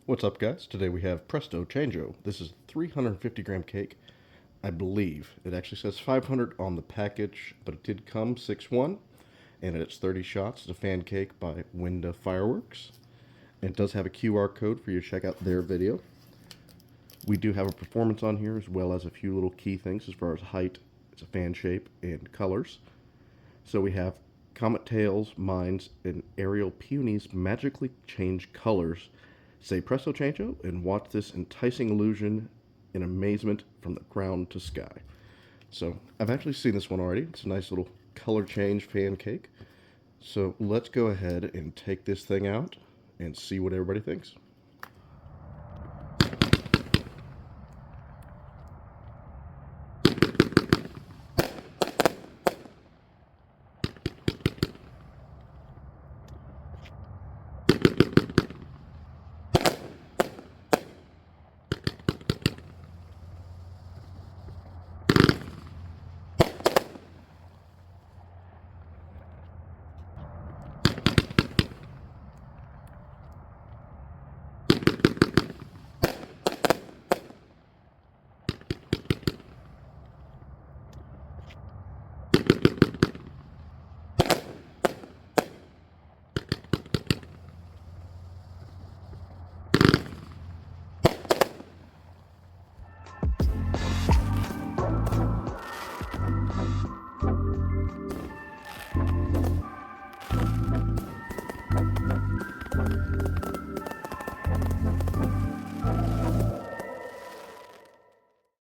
What's up, guys? Today we have Presto Chango. This is a 350 gram cake. I believe it actually says 500 on the package, but it did come 6-1, and it's 30 shots. It's a fan cake by Winda Fireworks. And it does have a QR code for you to check out their video. We do have a performance on here as well as a few little key things as far as height, it's a fan shape, and colors. So we have comet tails, mines, and aerial peonies magically change colors. Say Presto Chango and watch this enticing illusion in amazement from the ground to sky. So I've actually seen this one already. It's a nice little color change fan cake. So let's go ahead and take this thing out and see what everybody thinks.